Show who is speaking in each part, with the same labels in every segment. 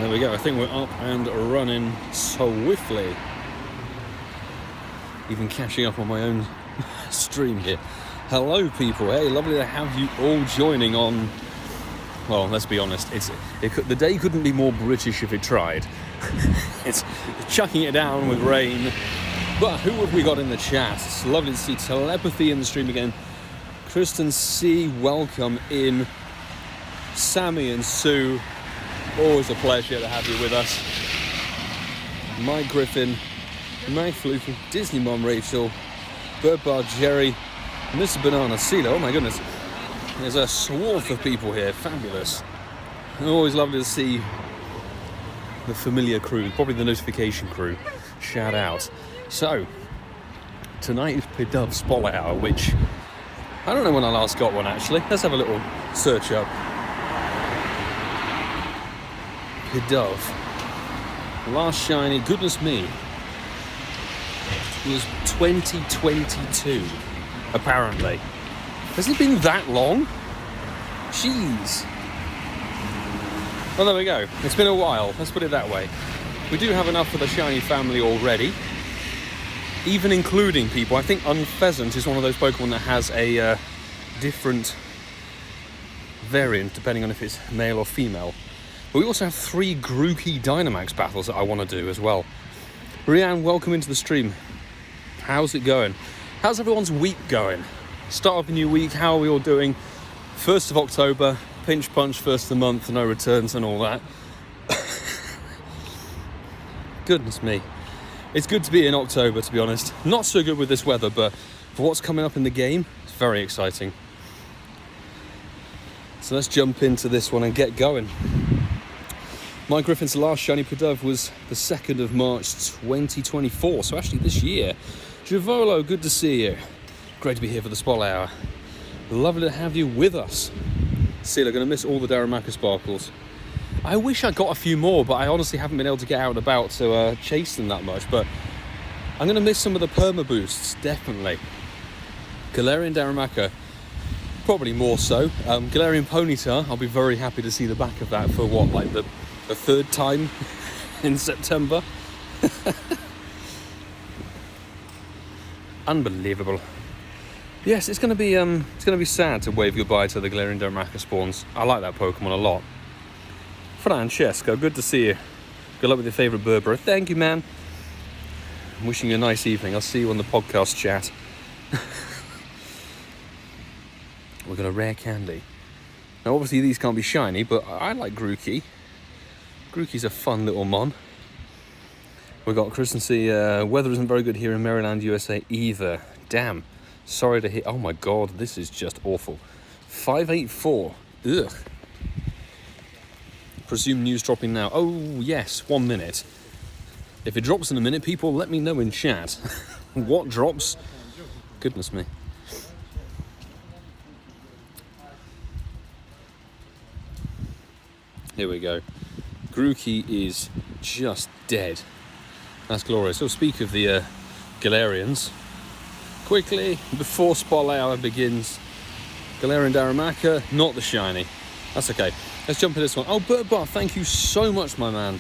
Speaker 1: And there we go. I think we're up and running swiftly. Even catching up on my own stream here. Hello, people. Hey, lovely to have you all joining on. Well, let's be honest. The day couldn't be more British if it tried. It's chucking it down with rain. But who have we got in the chat? It's lovely to see Telepathy in the stream again. Kristen C, welcome in. Sammy and Sue, always a pleasure to have you with us. Mike Griffin, Mike Fluke, Disney Mom Rachel, Bird Bar Jerry, Mr. Banana Silo. Oh my goodness, there's a swath of people here, fabulous. Always lovely to see the familiar crew, probably the notification crew. Shout out. So, tonight is Pidove Spotlight Hour, which I don't know when I last got one actually. Let's have a little search up. Pidove. Last shiny, goodness me, was 2022, apparently. Has it been that long? Jeez. Well, there we go. It's been a while, let's put it that way. We do have enough for the shiny family already. Even including people. I think Unpheasant is one of those Pokemon that has a different variant depending on if it's male or female. But we also have 3 Grookey Dynamax battles that I want to do as well. Rianne, welcome into the stream. How's it going? How's everyone's week going? Start of a new week, how are we all doing? 1st of October, pinch punch, first of the month, no returns and all that. Goodness me. It's good to be in October, to be honest. Not so good with this weather, but for what's coming up in the game, it's very exciting. So let's jump into this one and get going. Mike Griffin's last shiny Pidove was the 2nd of March 2024, so actually this year. Javolo, good to see you. Great to be here for the Spotlight Hour. Lovely to have you with us. See, I'm going to miss all the Dynamax sparkles. I wish I got a few more, but I honestly haven't been able to get out and about to chase them that much. But I'm going to miss some of the perma boosts, definitely. Galarian Darumaka, probably more so. Galarian Ponyta, I'll be very happy to see the back of that for what, like the 3rd time in September. Unbelievable. Yes, it's going to be sad to wave goodbye to the Galarian Darumaka spawns. I like that Pokemon a lot. Francesco, good to see you. Good luck with your favourite Berbera. Thank you, man. I'm wishing you a nice evening. I'll see you on the podcast chat. We've got a rare candy. Now, obviously, these can't be shiny, but I like Grookey. Grookey's a fun little mon. We've got Kristen C. Weather isn't very good here in Maryland, USA either. Damn. Sorry to hear. Oh my god, this is just awful. 584. Ugh. Presume news dropping now. Oh yes, 1 minute. If it drops in a minute, people let me know in chat. What drops? Goodness me. Here we go. Grookey is just dead. That's glorious. So speak of the Galarians. Quickly, before Spotlight Hour begins, Galarian Darumaka, not the shiny. That's okay. Let's jump into this one. Oh, Bert Bar, thank you so much, my man,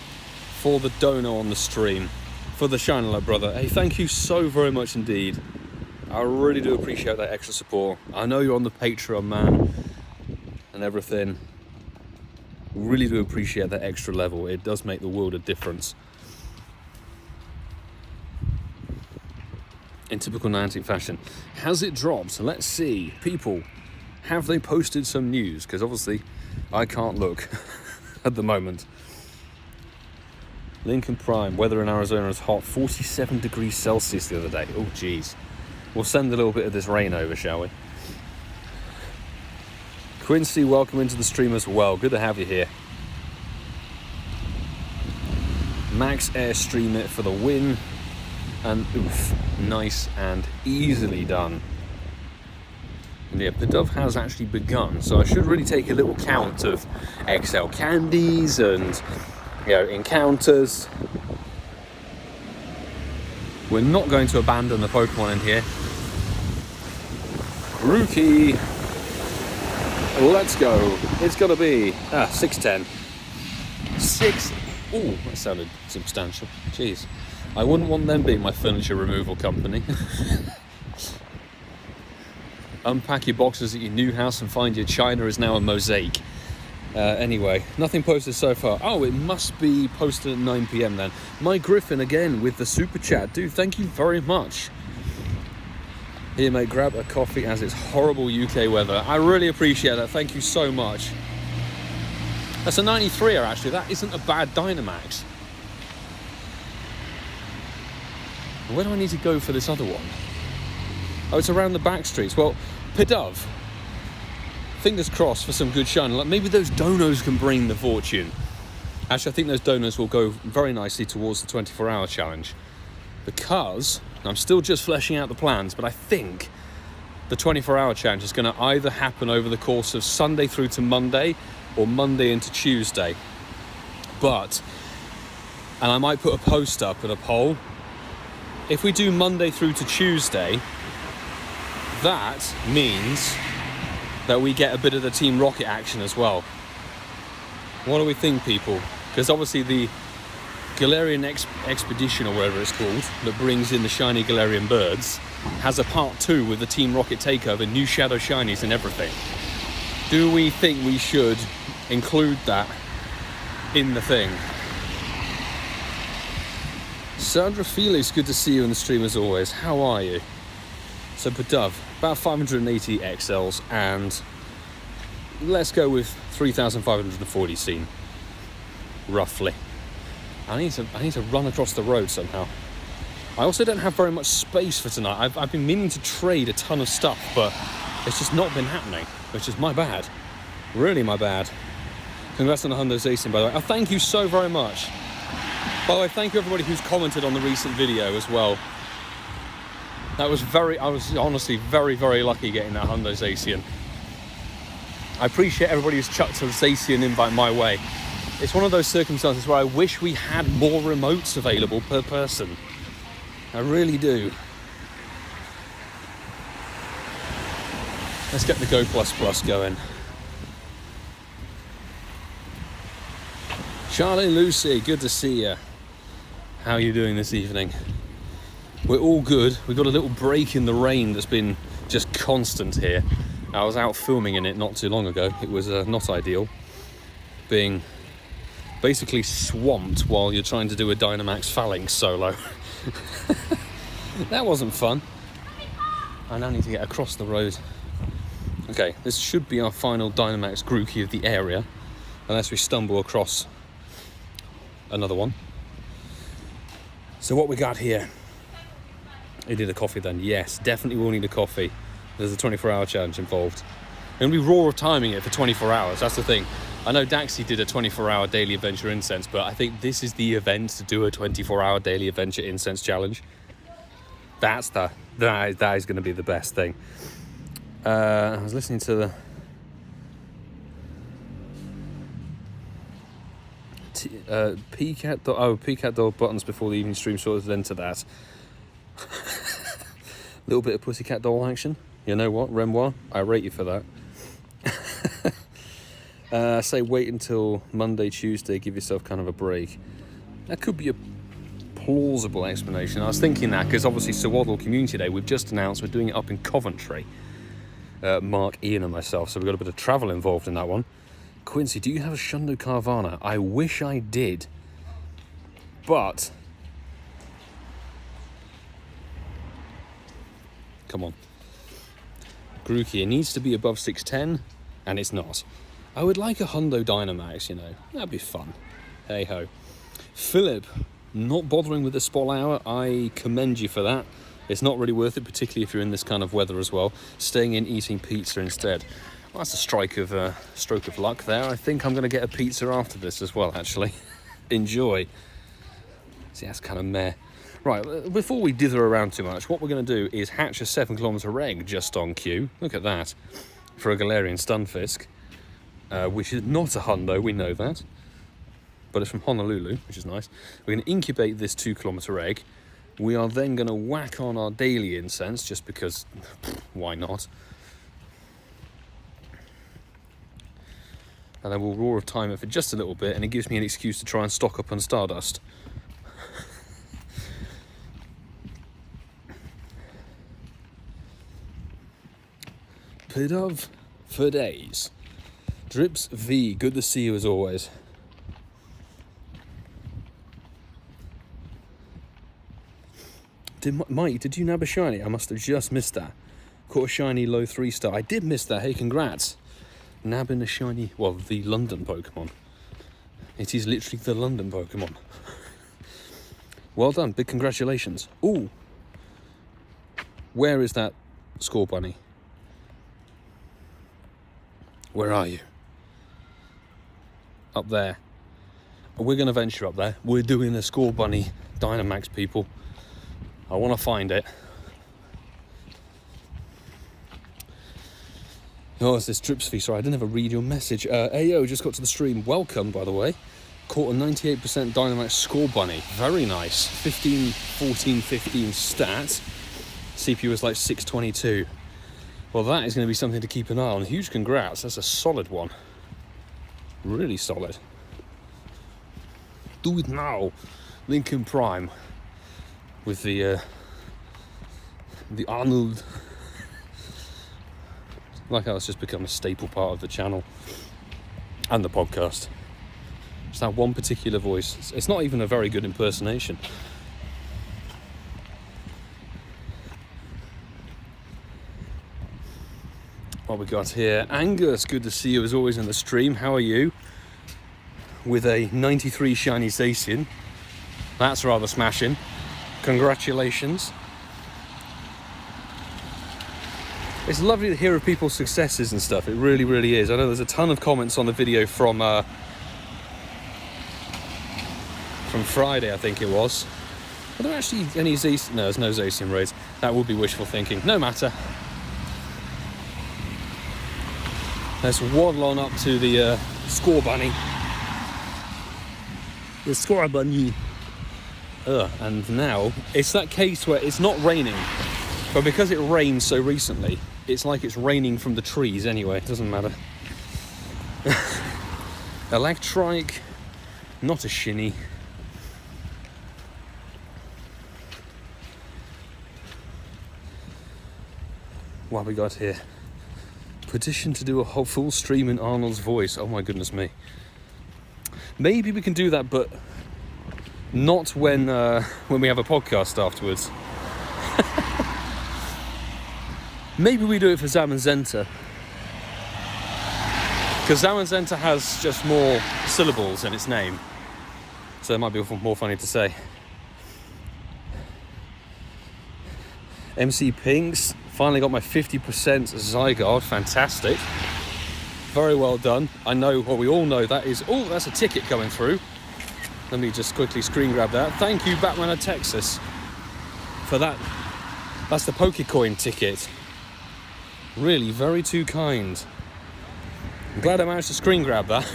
Speaker 1: for the dono on the stream. For the shine alert, brother. Hey, thank you so very much indeed. I really do appreciate that extra support. I know you're on the Patreon, man, and everything. Really do appreciate that extra level. It does make the world a difference. In typical Niantic fashion. Has it dropped? Let's see. People, have they posted some news? Because obviously, I can't look at the moment. Lincoln Prime, weather in Arizona is hot. 47 degrees Celsius the other day. Oh, geez. We'll send a little bit of this rain over, shall we? Quincy, welcome into the stream as well. Good to have you here. Max Airstream it for the win. And oof, nice and easily done. And yeah, Pidove has actually begun, so I should really take a little count of XL candies and, you know, encounters. We're not going to abandon the Pokemon in here. Grookey, let's go. It's gonna be 610. Oh, that sounded substantial. Jeez. I wouldn't want them being my furniture removal company. Unpack your boxes at your new house and find your china is now a mosaic. Anyway, nothing posted so far. Oh, it must be posted at 9 p.m. then. My Griffin again with the super chat. Dude, thank you very much. Here, mate, grab a coffee as it's horrible UK weather. I really appreciate that. Thank you so much. That's a 93er, actually. That isn't a bad Dynamax. Where do I need to go for this other one? Oh, it's around the back streets. Well, Pidove. Fingers crossed for some good shine. Like maybe those donos can bring the fortune. Actually, I think those donos will go very nicely towards the 24-hour challenge. Because I'm still just fleshing out the plans, but I think the 24-hour challenge is going to either happen over the course of Sunday through to Monday or Monday into Tuesday. And I might put a post up and a poll. If we do Monday through to Tuesday, that means that we get a bit of the Team Rocket action as well. What do we think, people? Because obviously the Galarian Expedition, or whatever it's called, that brings in the shiny Galarian birds, has a part 2 with the Team Rocket takeover, new Shadow Shinies and everything. Do we think we should include that in the thing? Sandra Felix, good to see you in the stream as always. How are you? So Pidove, about 580 XLs, and let's go with 3,540 scene, roughly. I need to run across the road somehow. I also don't have very much space for tonight. I've been meaning to trade a ton of stuff, but it's just not been happening, which is my bad. Really my bad. Congrats on the Hundo Zacin, by the way. Oh, thank you so very much. By the way, thank you everybody who's commented on the recent video as well. I was honestly very, very lucky getting that Hundo Zacin. I appreciate everybody who's chucked a Zacin invite my way. It's one of those circumstances where I wish we had more remotes available per person. I really do. Let's get the Go Plus Plus going. Charlie Lucy, good to see you. How are you doing this evening? We're all good. We got a little break in the rain that's been just constant here. I was out filming in it not too long ago. It was not ideal. Being basically swamped while you're trying to do a Dynamax Phalanx solo. That wasn't fun. I now need to get across the road. Okay, this should be our final Dynamax Grookey of the area, unless we stumble across another one. So what we got here? You need a coffee then? Yes, definitely will need a coffee. There's a 24-hour challenge involved. And we raw timing it for 24 hours, that's the thing. I know Daxi did a 24-hour daily adventure incense, but I think this is the event to do a 24-hour daily adventure incense challenge. That is going to be the best thing. I was listening to the PCAT dog buttons before the evening stream sorted into that. Little bit of Pussycat doll action. You know what, Renoir? I rate you for that. Say wait until Monday, Tuesday, give yourself kind of a break. That could be a plausible explanation. I was thinking that because obviously Swaddle Community Day, we've just announced we're doing it up in Coventry. Mark, Ian and myself, so we've got a bit of travel involved in that one. Quincy, do you have a Shundo Carvana? I wish I did, but come on, Grookey, it needs to be above 610, and it's not. I would like a Hundo Dynamax, you know, that'd be fun. Hey ho. Philip, not bothering with the spot hour, I commend you for that. It's not really worth it, particularly if you're in this kind of weather as well. Staying in, eating pizza instead. Well, that's a stroke of luck there. I think I'm going to get a pizza after this as well, actually. Enjoy. See, that's kind of meh. Right, before we dither around too much, what we're going to do is hatch a 7-kilometre egg just on cue. Look at that. For a Galarian Stunfisk, which is not a Hundo, we know that. But it's from Honolulu, which is nice. We're going to incubate this 2-kilometre egg. We are then going to whack on our daily incense, just because, why not? And then we'll Roar of Time it for just a little bit, and it gives me an excuse to try and stock up on Stardust. Pidove for days. Drips V, good to see you as always. Mike, did you nab a shiny? I must have just missed that. Caught a shiny low 3-star. I did miss that. Hey, congrats. Nabbing a shiny, well, the London Pokemon. It is literally the London Pokemon. Well done. Big congratulations. Ooh. Where is that Score Bunny? Where are you? Up there. We're going to venture up there. We're doing a Score Bunny Dynamax, people. I want to find it. Oh, it's this Drips V. Sorry, I didn't ever read your message. Ayo, just got to the stream. Welcome, by the way. Caught a 98% Dynamax Score Bunny. Very nice. 15, 14, 15 stats. CPU is like 622. Well, that is going to be something to keep an eye on. Huge congrats. That's a solid one. Really solid. Do it now. Lincoln Prime. With the Arnold. Like how it's just become a staple part of the channel. And the podcast. It's that one particular voice. It's not even a very good impersonation. What we got here? Angus, good to see you as always in the stream. How are you? With a 93 shiny Zacian. That's rather smashing. Congratulations. It's lovely to hear of people's successes and stuff. It really, really is. I know there's a ton of comments on the video from Friday, I think it was. Are there actually any Zacian? No, there's no Zacian raids. That would be wishful thinking. No matter. Let's waddle on up to the Score Bunny. The Score Bunny. And now, it's that case where it's not raining, but because it rained so recently, it's like it's raining from the trees anyway. It doesn't matter. Electrike, not a shinny. What have we got here? Petition to do a whole full stream in Arnold's voice. Oh my goodness me. Maybe we can do that, but not when we have a podcast afterwards. Maybe we do it for Zamazenta. Because Zamazenta has just more syllables in its name. So it might be more funny to say. MC Pinks. Finally got my 50% Zygarde. Fantastic. Very well done. I know, well, we all know that is... Oh, that's a ticket coming through. Let me just quickly screen grab that. Thank you, Batman of Texas, for that. That's the Pokecoin ticket. Really, very too kind. I'm glad I managed to screen grab that.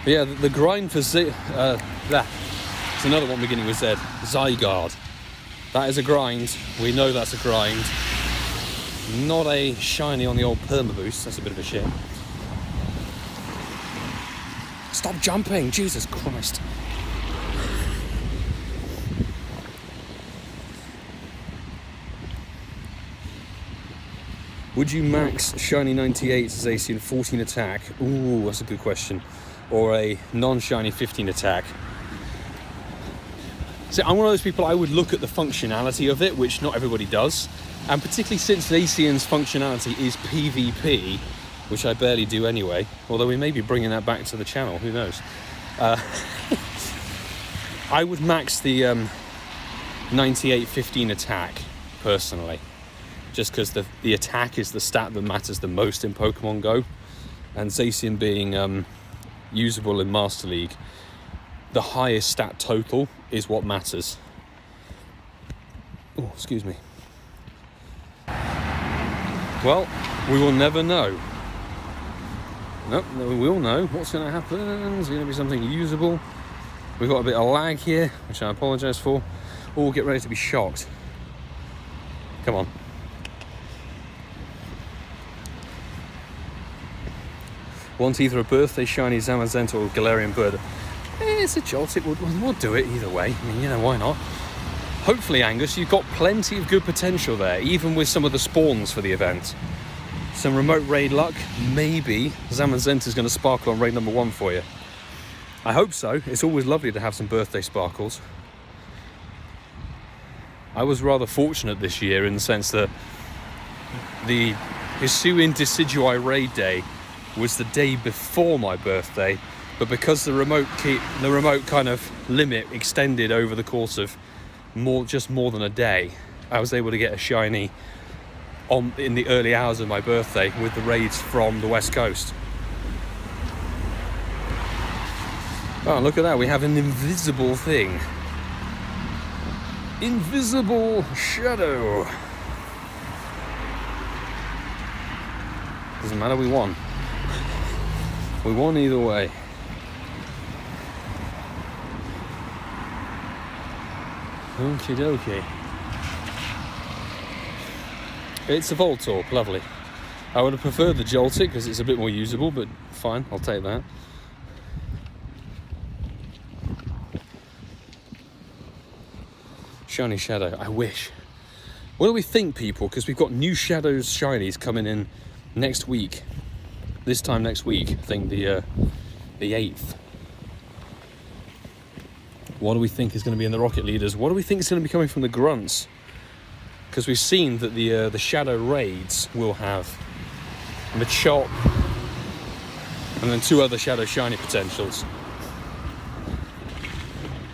Speaker 1: But yeah, the grind for it's another one beginning with Z. Zygarde. That is a grind. We know that's a grind. Not a shiny on the old Perma Boost. That's a bit of a shit. Stop jumping! Jesus Christ. Would you max shiny 98 Zacian 14 attack? Ooh, that's a good question. Or a non-shiny 15 attack? So I'm one of those people, I would look at the functionality of it, which not everybody does. And particularly since Zacian's functionality is PvP, which I barely do anyway, although we may be bringing that back to the channel, who knows. I would max the 98 15 attack, personally. Just because the attack is the stat that matters the most in Pokemon Go. And Zacian being usable in Master League, the highest stat total is what matters. Oh, excuse me. Well, we will never know. Nope, we will know what's going to happen. There's going to be something usable. We've got a bit of lag here, which I apologise for. Oh, get ready to be shocked. Come on. Want either a birthday shiny Zamazenta or Galarian bird? It's a Joltik. We'll do it either way. I mean, you know, why not? Hopefully, Angus, you've got plenty of good potential there, even with some of the spawns for the event. Some remote raid luck. Maybe Zamazenta's going to sparkle on raid number 1 for you. I hope so. It's always lovely to have some birthday sparkles. I was rather fortunate this year in the sense that the Hisuian Decidueye raid day was the day before my birthday, but because the remote kind of limit extended over the course of just more than a day, I was able to get a shiny in the early hours of my birthday with the raids from the West Coast. Oh, look at that, we have an invisible thing. Invisible shadow. Doesn't matter, we won. We won either way. Okie dokie. It's a Voltorb, lovely. I would have preferred the Joltik because it's a bit more usable, but fine, I'll take that. Shiny Shadow, I wish. What do we think, people? Because we've got new Shadows shinies coming in next week. This time next week, I think the 8th. What do we think is going to be in the Rocket Leaders? What do we think is going to be coming from the Grunts? Because we've seen that the Shadow Raids will have Machop and then 2 other Shadow Shiny potentials.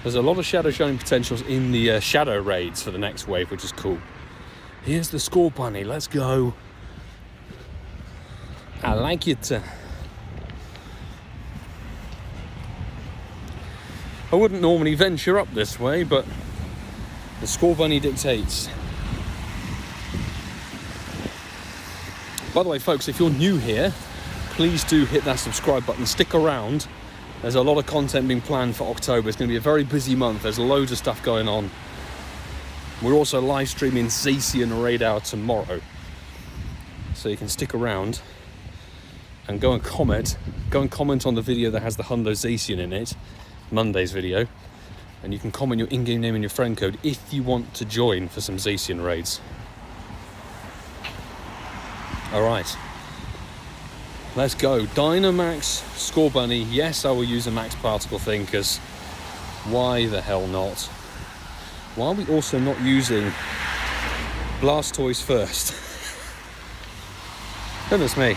Speaker 1: There's a lot of Shadow Shiny potentials in the Shadow Raids for the next wave, which is cool. Here's the Scorbunny, let's go. I like it. I wouldn't normally venture up this way, but the Scorbunny dictates. By the way, folks, if you're new here, please do hit that subscribe button. Stick around. There's a lot of content being planned for October. It's going to be a very busy month. There's loads of stuff going on. We're also live streaming Zacian Raid Hour tomorrow. So you can stick around and go and comment. Go and comment on the video that has the Hundo Zacian in it. Monday's video. And you can comment your in-game name and your friend code if you want to join for some Zacian raids. Alright. Let's go. Dynamax, Scorbunny. Yes, I will use a Max Particle thing, because why the hell not? Why are we also not using Blastoise first? Goodness me.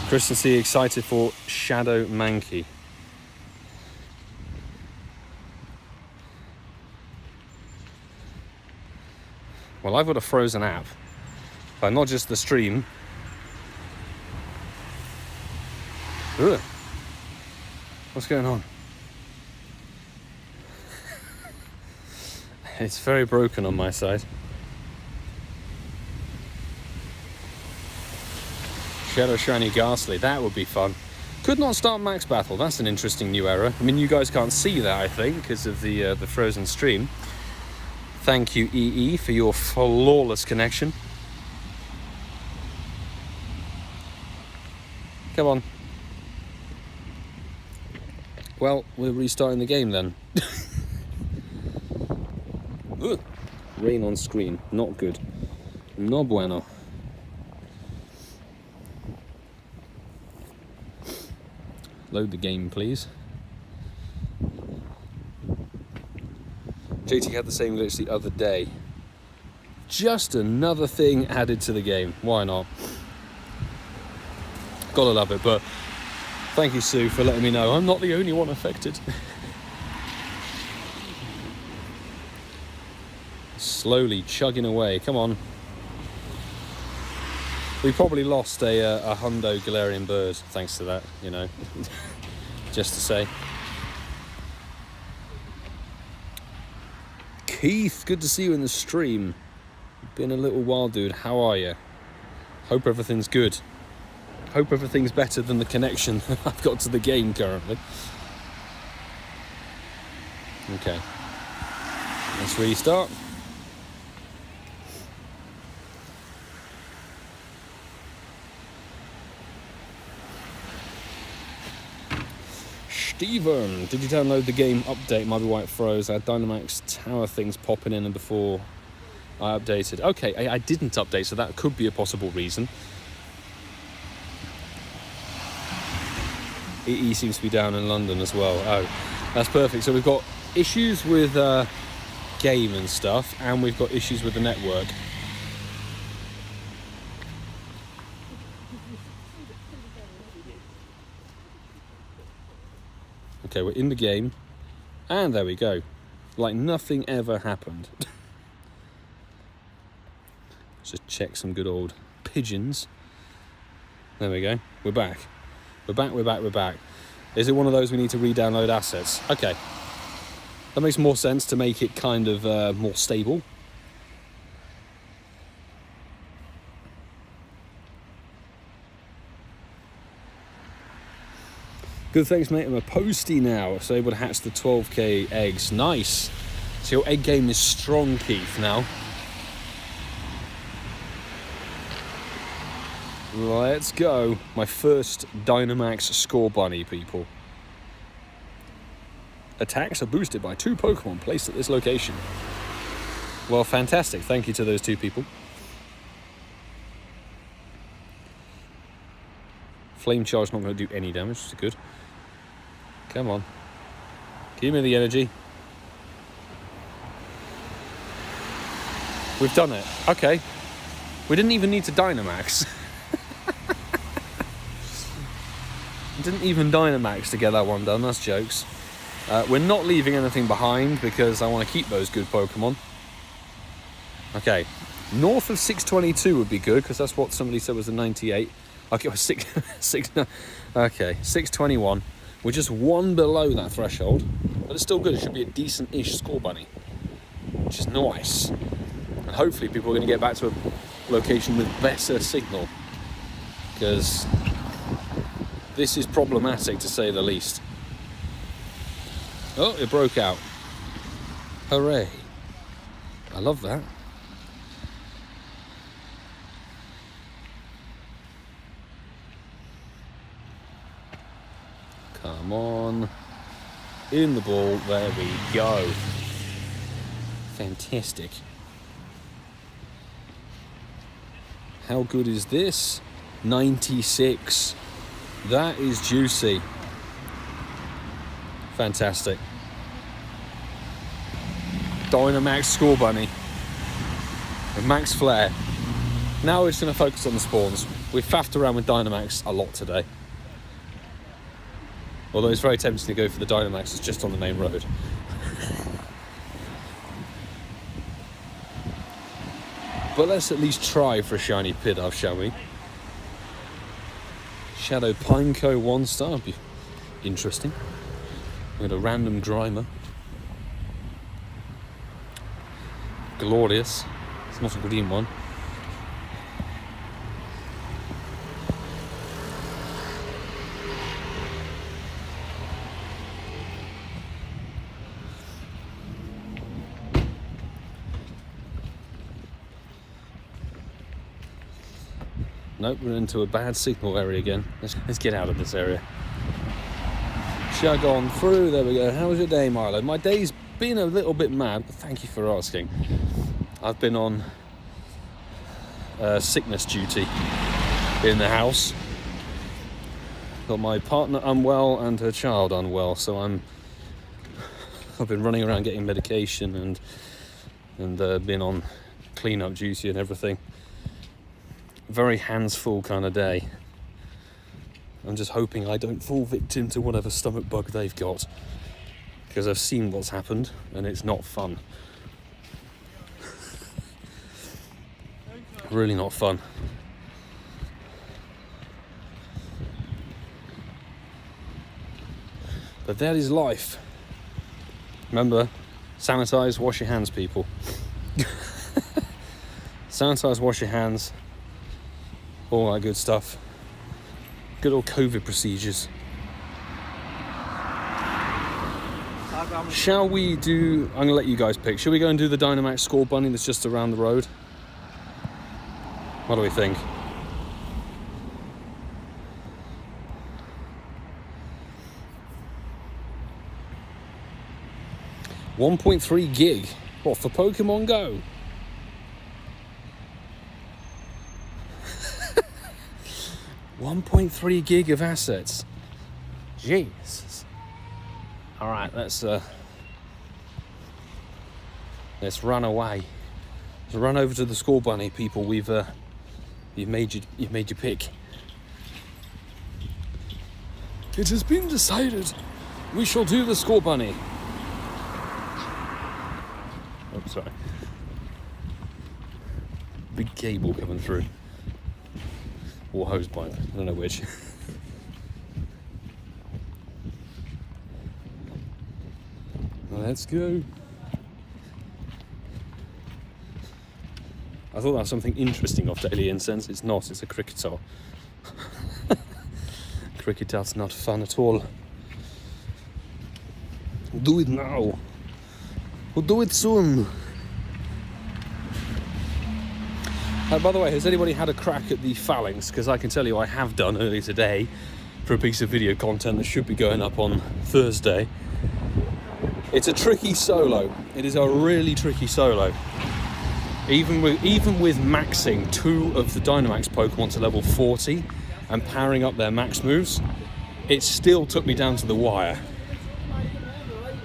Speaker 1: Kristen C. excited for Shadow Mankey. Well, I've got a frozen app, but not just the stream. Ugh. What's going on? It's very broken on my side. Shadow Shiny Ghastly, that would be fun. Could not start Max Battle, that's an interesting new error. I mean, you guys can't see that, I think, because of the frozen stream. Thank you, EE, for your flawless connection. Come on. Well, we're restarting the game then. Ugh. Rain on screen, not good. No bueno. Load the game, please. JT had the same glitch the other day. Just another thing added to the game. Why not? Gotta love it, but thank you, Sue, for letting me know I'm not the only one affected. Slowly chugging away. Come on. We probably lost a Hundo Galarian bird thanks to that, you know. Just to say. Keith, good to see you in the stream. Been a little while, dude. How are you? Hope everything's good. Hope everything's better than the connection I've got to the game currently. Okay. Let's restart. Steven, did you download the game update? Might be why it froze. I had Dynamax tower things popping in and before I updated. Okay, I didn't update, so that could be a possible reason. EE seems to be down in London as well. Oh, that's perfect. So we've got issues with game and stuff, and we've got issues with the network. Okay, we're in the game, and there we go. Like nothing ever happened. Just check some good old pigeons. There we go. We're back. We're back. Is it one of those we need to re-download assets? Okay. That makes more sense to make it kind of more stable. Good, thanks, mate. I'm a postie now, so able to hatch the 12k eggs. Nice. So your egg game is strong, Keith, now. Let's go. My first Dynamax score bunny, people. Attacks are boosted by 2 Pokemon placed at this location. Well, fantastic. Thank you to those 2 people. Flame Charge not going to do any damage, which is good. Come on. Give me the energy. We've done it. Okay. We didn't even need to Dynamax. Didn't even Dynamax to get that one done. That's jokes. We're not leaving anything behind because I want to keep those good Pokemon. Okay. North of 622 would be good because that's what somebody said was a 98. Okay, okay, 621. We're just 1 below that threshold, but it's still good. It should be a decent-ish score bunny, which is nice. And hopefully people are going to get back to a location with better signal, because this is problematic to say the least. Oh, it broke out. Hooray. I love that. Come on. In the ball. There we go. Fantastic. How good is this? 96. That is juicy. Fantastic. Dynamax Score Bunny. With Max Flare. Now we're just going to focus on the spawns. We've faffed around with Dynamax a lot today. Although it's very tempting to go for the Dynamax that's just on the main road. But let's at least try for a shiny Pidove, shall we? Shadow Pineco 1-star would be interesting. We got a random Grimer. Glorious. It's not a green one. Nope, we're into a bad signal area again. Let's get out of this area. Chug on through, there we go. How was your day, Milo? My day's been a little bit mad, but thank you for asking. I've been on sickness duty in the house. Got my partner unwell and her child unwell, so I've been running around getting medication and been on clean-up duty and everything. Very hands-full kind of day. I'm just hoping I don't fall victim to whatever stomach bug they've got, because I've seen what's happened and it's not fun. Really not fun. But that is life. Remember, sanitize, wash your hands, people. Sanitize, wash your hands. All that good stuff. Good old COVID procedures. Shall we do... I'm going to let you guys pick. Shall we go and do the Dynamax score bunny that's just around the road? What do we think? $1.3 gig. What, for Pokemon Go? $1.3 gig of assets. Jesus. All right, let's run away. Let's run over to the score bunny, people. You've made your pick. It has been decided. We shall do the score bunny. Oh, sorry. Big cable coming through. Or hose pipe. I don't know which. Let's go. I thought that was something interesting off Daily Incense. It's not, it's a cricketer. Cricket's not fun at all. Do it now. We'll do it soon. By the way, has anybody had a crack at the phalanx? Because I can tell you I have done earlier today for a piece of video content that should be going up on Thursday. It's a tricky solo. It is a really tricky solo. Even with maxing 2 of the Dynamax Pokemon to level 40 and powering up their max moves, it still took me down to the wire.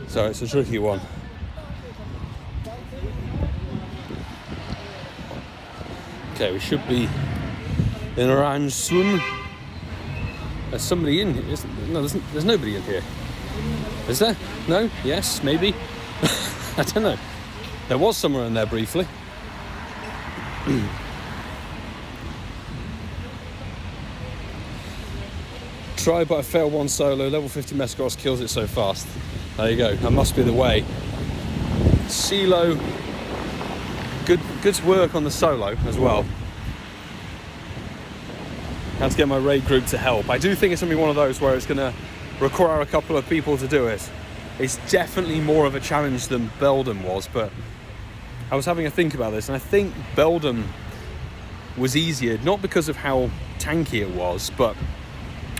Speaker 1: So it's a tricky one. Okay, we should be in around soon. There's somebody in here. No, there's nobody in here. Is there? No? Yes? Maybe? I don't know. There was someone in there briefly. Try, but I failed one solo. Level 50 Mescross kills it so fast. There you go. That must be the way. CeeLo. Good work on the solo as well. Had to get my raid group to help. I do think it's going to be one of those where it's going to require a couple of people to do it. It's definitely more of a challenge than Beldum was, but I was having a think about this, and I think Beldum was easier, not because of how tanky it was, but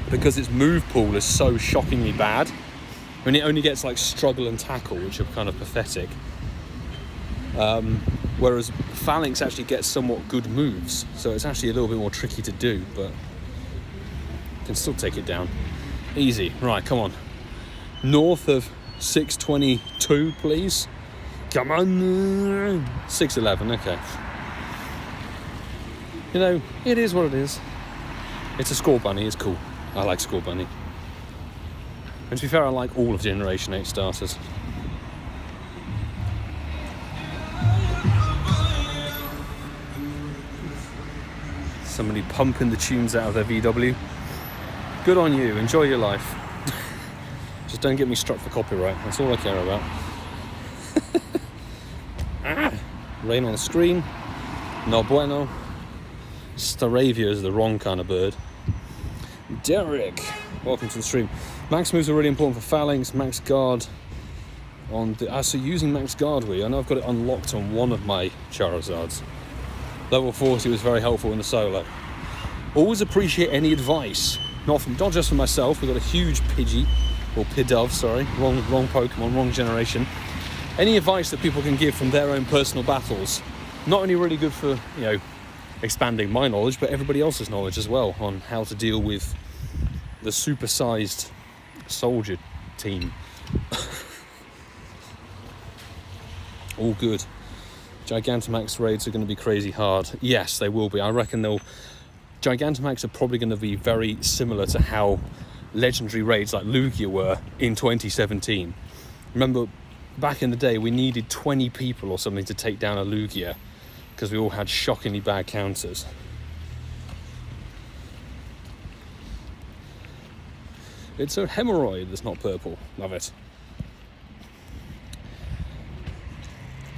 Speaker 1: because its move pool is so shockingly bad. I mean, it only gets like struggle and tackle, which are kind of pathetic. Whereas Phalanx actually gets somewhat good moves, so it's actually a little bit more tricky to do, but you can still take it down. Easy. Right, come on. North of 622, please. Come on. 611, okay. You know, it is what it is. It's a score bunny, it's cool. I like score bunny. And to be fair, I like all of Generation 8 starters. Somebody pumping the tunes out of their VW. Good on you, enjoy your life. Just don't get me struck for copyright, that's all I care about. Rain on the screen, no bueno. Staravia is the wrong kind of bird. Derek, welcome to the stream. Max moves are really important for Phalanx, Max Guard. On the, so using Max Guard, I know I've got it unlocked on one of my Charizards. Level 40 was very helpful in the solo. Always appreciate any advice, not just for myself. We've got a huge Pidgey, or Pidove, sorry, wrong Pokemon, wrong generation. Any advice that people can give from their own personal battles, not only really good for, you know, expanding my knowledge, but everybody else's knowledge as well on how to deal with the supersized soldier team. All good. Gigantamax raids are going to be crazy hard. Yes, they will be. I reckon Gigantamax are probably going to be very similar to how legendary raids like Lugia were in 2017. Remember, back in the day, we needed 20 people or something to take down a Lugia because we all had shockingly bad counters. It's a hemorrhoid that's not purple. Love it.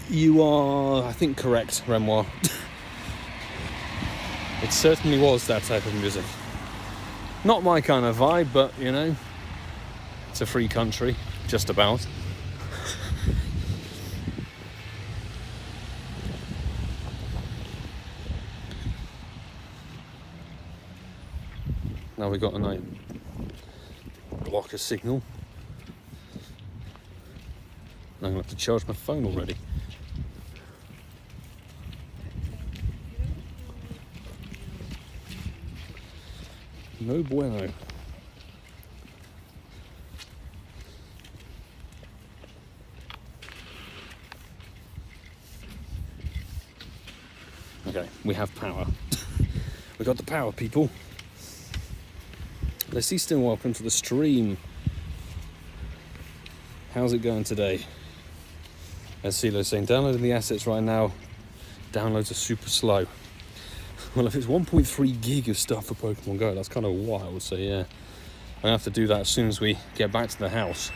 Speaker 1: You are, I think, correct, Renoir. It certainly was that type of music. Not my kind of vibe, but, you know, it's a free country, just about. Now we've got a nice blocker signal. I'm going to have to charge my phone already. No bueno. Okay, we have power. We got the power, people. Let's see, still welcome to the stream. How's it going today? As CeeLo's saying, downloading the assets right now. Downloads are super slow. Well, if it's 1.3 gig of stuff for Pokemon Go, that's kind of wild. So yeah, I'm gonna have to do that as soon as we get back to the house.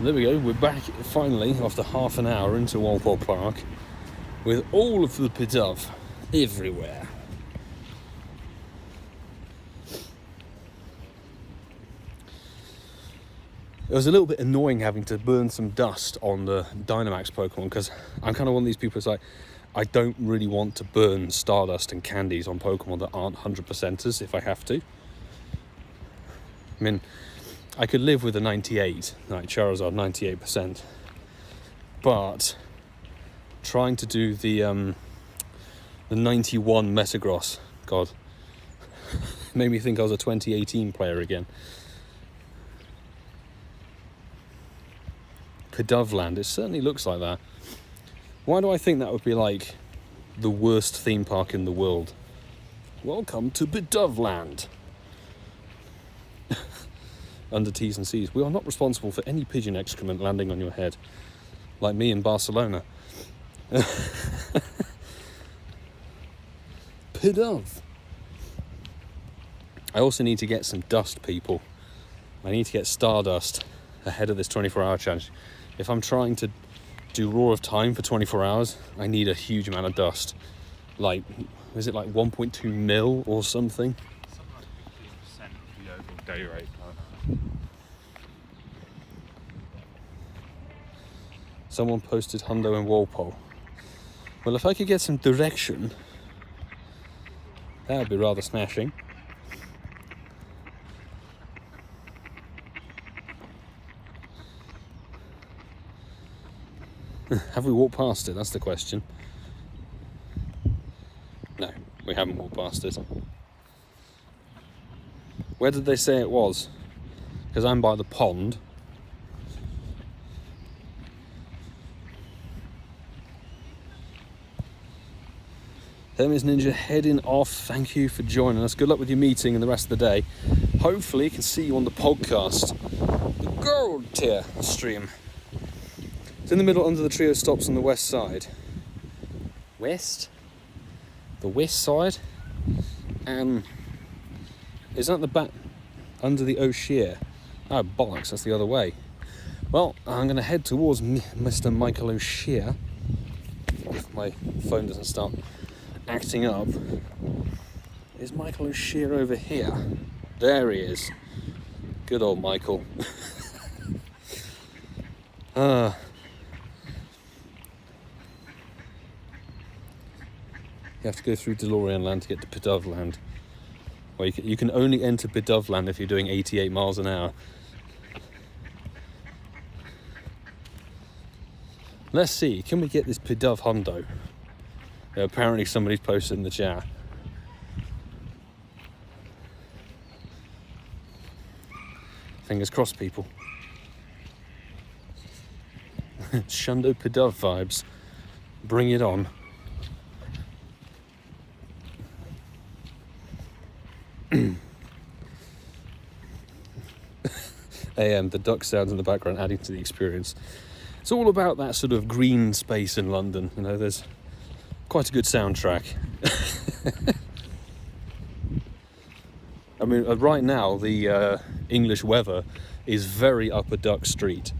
Speaker 1: There we go, we're back finally after half an hour into Walpole Park with all of the Pidove everywhere. It was a little bit annoying having to burn some dust on the Dynamax Pokemon, because I'm kind of one of these people who's like, I don't really want to burn Stardust and candies on Pokemon that aren't 100%ers if I have to. I mean, I could live with a 98, like Charizard 98%, but trying to do the 91 Metagross, God, made me think I was a 2018 player again. Pidove Land, it certainly looks like that. Why do I think that would be like the worst theme park in the world? Welcome to Pidove Land. Under T's and C's. We are not responsible for any pigeon excrement landing on your head, like me in Barcelona. Pidove. I also need to get some dust, people. I need to get Stardust ahead of this 24-hour challenge. If I'm trying to do Roar of Time for 24 hours, I need a huge amount of dust. Like, is it like 1.2 mil or something?
Speaker 2: Something like 15% of the overall day rate.
Speaker 1: Someone posted Hundo and Walpole. Well, if I could get some direction, that would be rather smashing. Have we walked past it? That's the question. No, we haven't walked past it. Where did they say it was? Because I'm by the pond. Hermes Ninja heading off. Thank you for joining us. Good luck with your meeting and the rest of the day. Hopefully, I can see you on the podcast. The Gold Tier stream. It's in the middle under the trio stops on the west side. West? The west side? Is that the back under the O'Shea? Oh, bollocks, that's the other way. Well, I'm going to head towards Mr. Michael O'Shea. If my phone doesn't start acting up. Is Michael O'Shea over here? There he is. Good old Michael. You have to go through DeLorean Land to get to Pidove Land. Well, you can only enter Pidove Land if you're doing 88 miles an hour. Let's see, can we get this Pidove Hundo? Yeah, apparently somebody's posted in the chat. Fingers crossed, people. Shundo Pidove vibes. Bring it on. The duck sounds in the background adding to the experience. It's all about that sort of green space in London. You know, there's quite a good soundtrack. I mean, right now the English weather is very Upper Duck Street.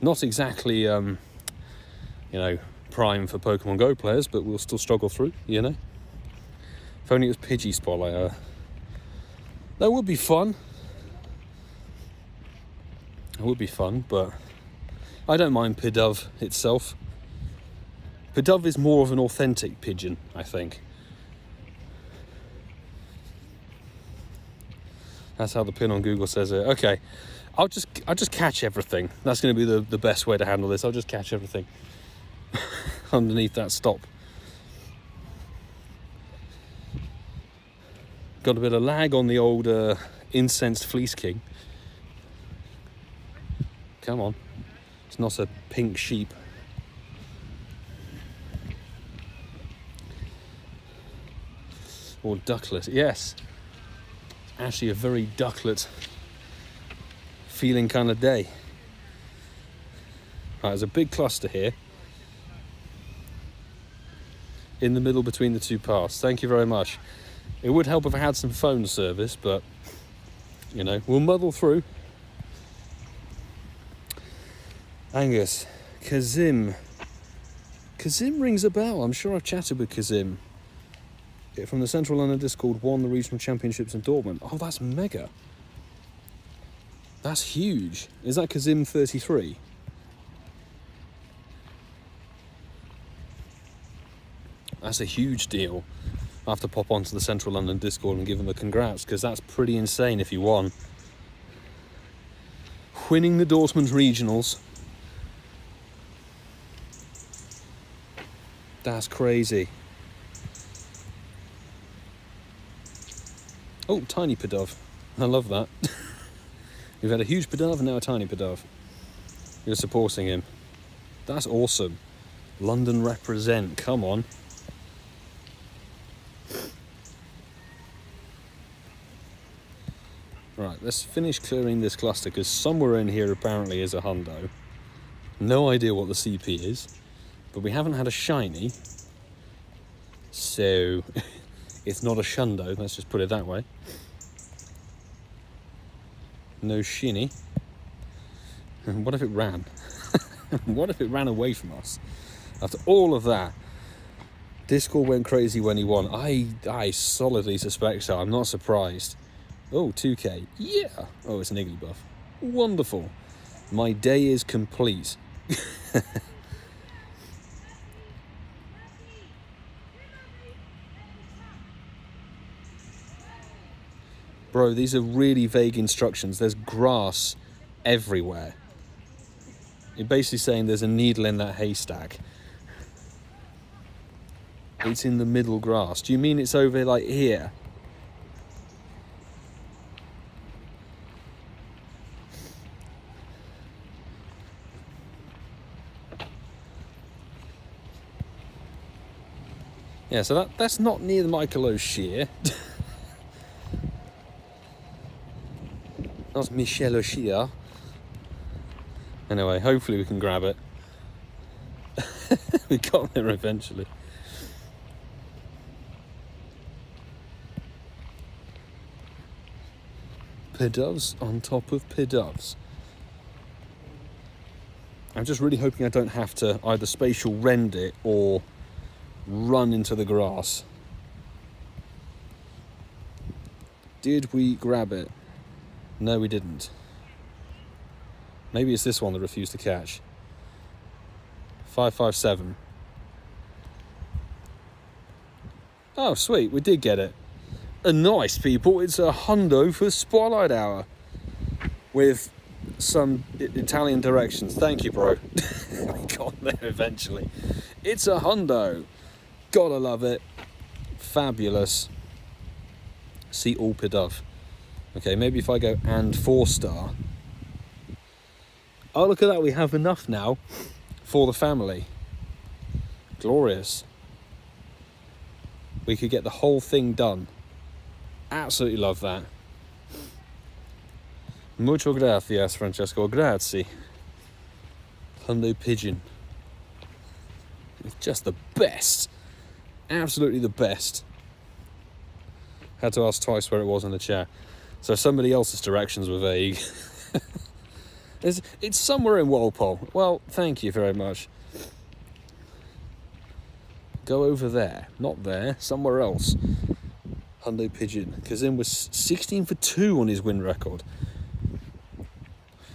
Speaker 1: Not exactly, you know, prime for Pokemon Go players, but we'll still struggle through, you know. If only it was Pidgey Spotlight. That would be fun. It would be fun, but I don't mind Pidove itself. Pidove is more of an authentic pigeon, I think. That's how the pin on Google says it. Okay, I'll just catch everything. That's going to be the best way to handle this. I'll just catch everything underneath that stop. Got a bit of lag on the old incensed Fleece King. Come on, it's not a pink sheep. Or ducklet, yes. Actually a very ducklet feeling kind of day. Right, there's a big cluster here in the middle between the two paths. Thank you very much. It would help if I had some phone service, but you know, we'll muddle through. Angus, Kazim rings a bell. I'm sure I've chatted with Kazim from the Central London Discord. Won the regional championships in Dortmund. Oh, that's mega. That's huge. Is that Kazim 33? That's a huge deal. I have to pop onto the Central London Discord and give him a congrats, because that's pretty insane if he won. Winning the Dortmund regionals. That's crazy. Oh, tiny Pidove. I love that. We've had a huge Pidove and now a tiny Pidove. You're supporting him. That's awesome. London represent. Come on. Right, let's finish clearing this cluster, because somewhere in here apparently is a hundo. No idea what the CP is, but we haven't had a shiny, so it's not a shundo, let's just put it that way. No shinny. What if it ran? What if it ran away from us? After all of that, Discord went crazy when he won. I solidly suspect so, I'm not surprised. Oh, 2k. Yeah. Oh, it's an Iggly buff. Wonderful. My day is complete. Bro, these are really vague instructions. There's grass everywhere. You're basically saying there's a needle in that haystack. It's in the middle grass. Do you mean it's over like here? Yeah, so that's not near the Michael O'Shea. That's Michel O'Shea. Anyway, hopefully we can grab it. We got there eventually. Pidoves on top of Pidoves. I'm just really hoping I don't have to either spatial rend it or run into the grass. Did we grab it? No, we didn't. Maybe it's this one that refused to catch. 557. Oh, sweet, we did get it. A nice, people. It's a hundo for Spotlight Hour with some Italian directions. Thank you, bro. We got there eventually. It's a hundo. Gotta love it. Fabulous. See all Pidove. Okay, maybe if I go and 4-star. Oh, look at that. We have enough now for the family. Glorious. We could get the whole thing done. Absolutely love that. Mucho gracias, Francesco. Grazie. Hundo Pigeon. It's just the best. Absolutely the best. Had to ask twice where it was in the chat. So somebody else's directions were vague. It's somewhere in Walpole. Well, thank you very much. Go over there. Not there. Somewhere else. Hundo Pigeon. Kazim was 16 for 2 on his win record.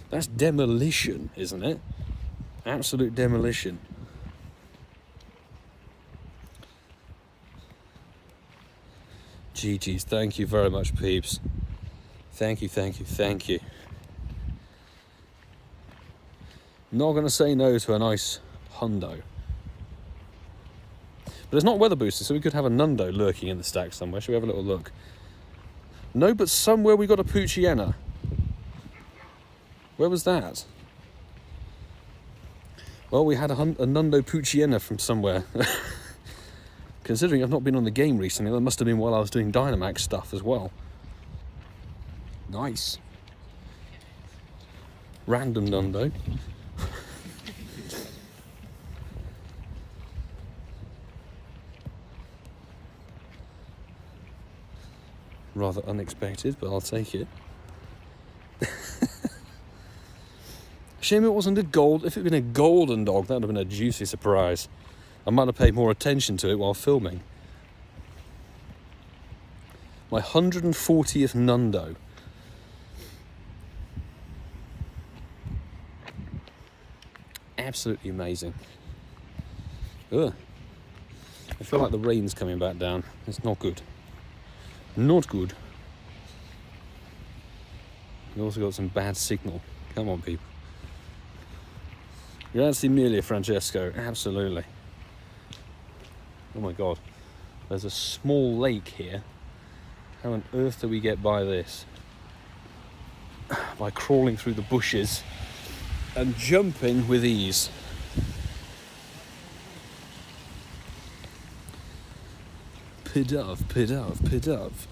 Speaker 1: That's demolition, isn't it? Absolute demolition. GG's. Thank you very much, peeps. Thank you, thank you, thank you. Not going to say no to a nice hundo. But it's not weather boosted, so we could have a nundo lurking in the stack somewhere. Shall we have a little look? No, but somewhere we got a Pucciana. Where was that? Well, we had a nundo Pucciana from somewhere. Considering I've not been on the game recently, that must have been while I was doing Dynamax stuff as well. Nice. Random nundo. Rather unexpected, but I'll take it. Shame it wasn't a gold. If it had been a golden dog, that would have been a juicy surprise. I might have paid more attention to it while filming. My 140th nundo. Absolutely amazing. Ugh. I feel like the rain's coming back down. It's not good. Not good. We've also got some bad signal. Come on, people. Grazie mille, Francesco. Absolutely. Oh my god. There's a small lake here. How on earth do we get by this? By crawling through the bushes and jumping with ease. Pidove, Pidove, Pidove.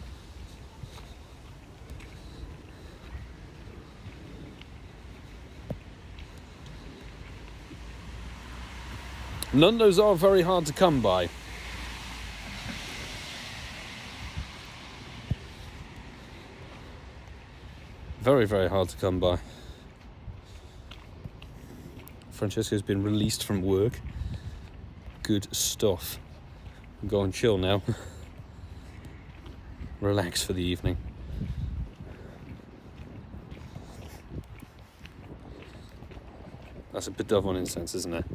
Speaker 1: Nundos are very hard to come by. Very, very hard to come by. Francesco's been released from work. Good stuff. Go and chill now. Relax for the evening. That's a Pidove on incense, isn't it?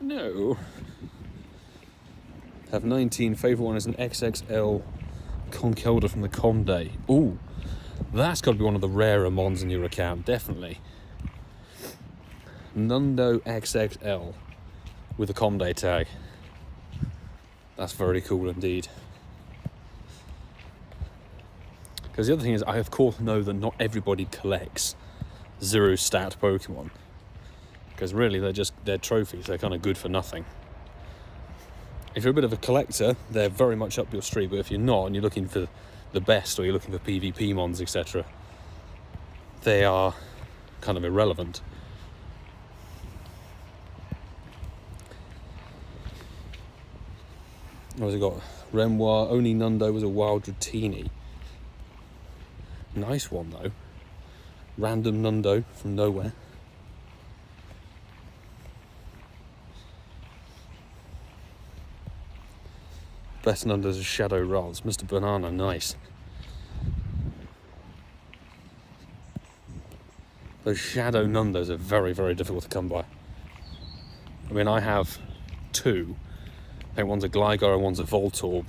Speaker 1: No. Have 19. Favourite one is an XXL Conkelda from the Conde. Ooh, that's got to be one of the rarer mons in your account, definitely. Nundo XXL with a Conde tag. That's very cool indeed. Because the other thing is, I of course know that not everybody collects zero stat Pokemon. Because really, they're trophies. They're kind of good for nothing. If you're a bit of a collector, they're very much up your street. But if you're not, and you're looking for the best, or you're looking for PvP mons, etc., they are kind of irrelevant. What has it got? Renoir. Only Nundo was a wild Dratini. Nice one though. Random Nundo from nowhere. Best Nundos are Shadow Rolls. Mr. Banana, nice. Those Shadow Nundos are very, very difficult to come by. I mean, I have two. I think one's a Gligar and one's a Voltorb.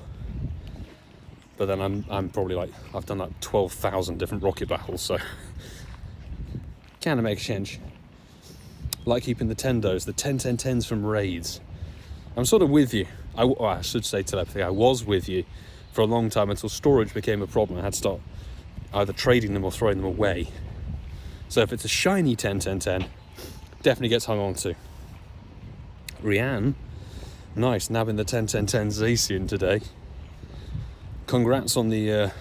Speaker 1: But then I'm probably like, I've done like 12,000 different rocket battles, so kind of makes sense. Like keeping the Tendos, the 10-10-10s from raids. I'm sort of with you. I should say telepathy. I was with you for a long time until storage became a problem. I had to start either trading them or throwing them away. So if it's a shiny 10-10-10, definitely gets hung on to. Rianne, nice, nabbing the 10-10-10 Zacian today. Congrats on the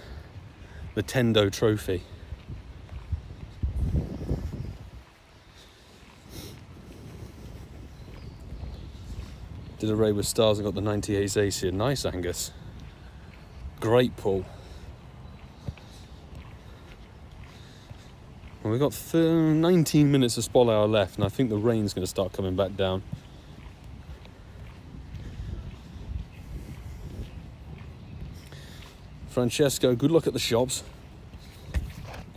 Speaker 1: Tendo trophy. Did a raid with stars and got the 98 Zacian. Nice, Angus. Great pull. Well, we've got 19 minutes of spot hour left, and I think the rain's going to start coming back down. Francesco, good luck at the shops.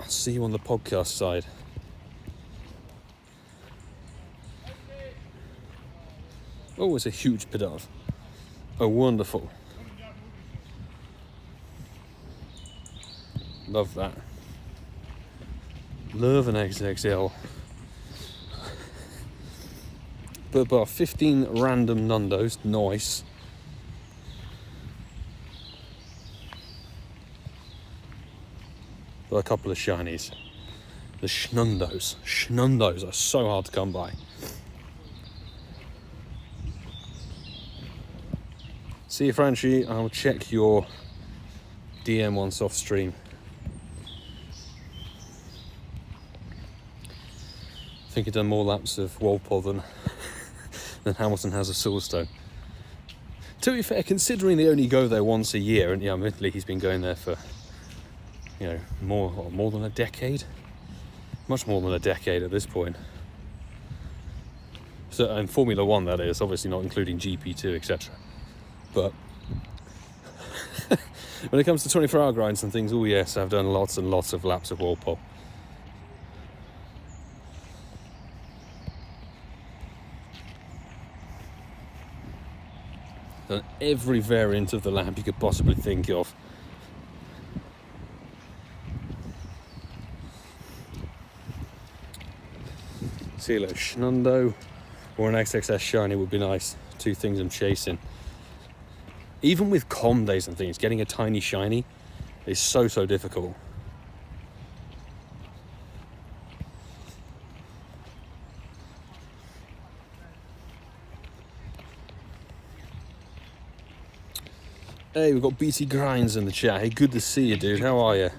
Speaker 1: I'll see you on the podcast side. Oh, it's a huge Pidove. Oh, wonderful. Love that. Love an XXL. But about 15 random Nundos, nice. But a couple of shinies. The Schnundos. Schnundos are so hard to come by. See you, Franchi. I'll check your DM1 soft stream. I think he's done more laps of Walpole than Hamilton has of Silverstone. To be fair, considering they only go there once a year, and admittedly he's been going there for, more than a decade, much more than a decade at this point. So, and Formula One, that is, obviously not including GP2, etc. But when it comes to 24-hour grinds and things, oh yes, I've done lots and lots of laps of Walpole. Done every variant of the lap you could possibly think of. See a little Schnundo or an XXS shiny would be nice. Two things I'm chasing. Even with com days and things, getting a tiny shiny is so difficult. Hey, we've got BT Grinds in the chat. Hey, good to see you, dude. How are you?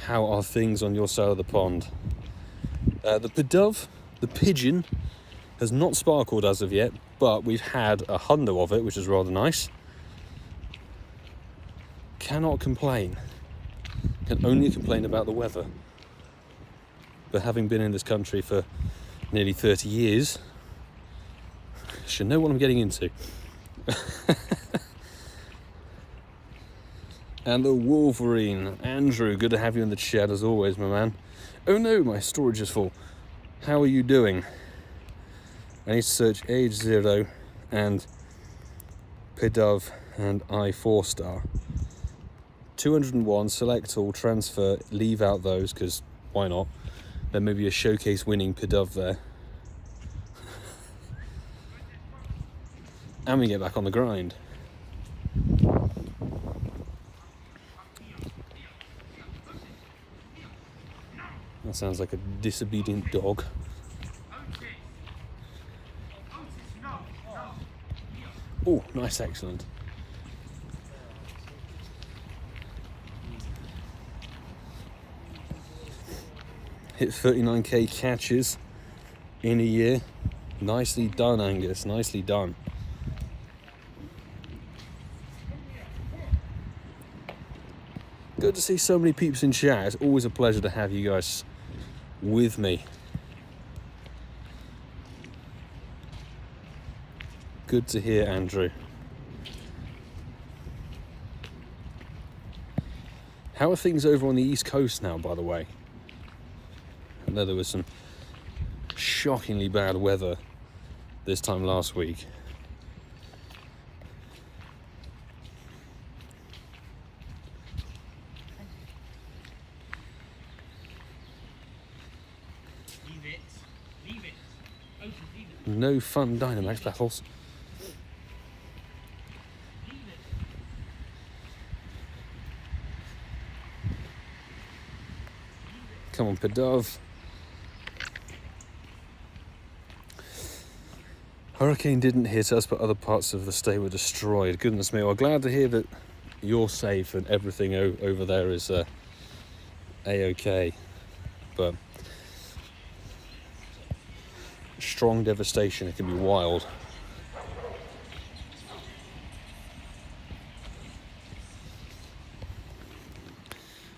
Speaker 1: How are things on your side of the pond? The Pidove, the pigeon, has not sparkled as of yet, but we've had a hundo of it, which is rather nice. Cannot complain. Can only complain about the weather. But having been in this country for nearly 30 years, I should know what I'm getting into. And the Wolverine. Andrew, good to have you in the chat as always, my man. Oh no, my storage is full. How are you doing? I need to search Age 0 and Pidove and I4 star. 201, select all, transfer, leave out those, because why not? There may be a showcase winning Pidove there. And we get back on the grind. That sounds like a disobedient dog. Oh, nice, excellent. Hit 39k catches in a year. Nicely done, Angus, nicely done. Good to see so many peeps in chat. It's always a pleasure to have you guys with me. Good to hear, Andrew. How are things over on the East Coast now, by the way? I know there was some shockingly bad weather this time last week. No fun Dynamax battles. Come on, Pidove. Hurricane didn't hit us, but other parts of the state were destroyed. Goodness me, well, glad to hear that you're safe and everything over there is A-OK. But strong devastation, it can be wild.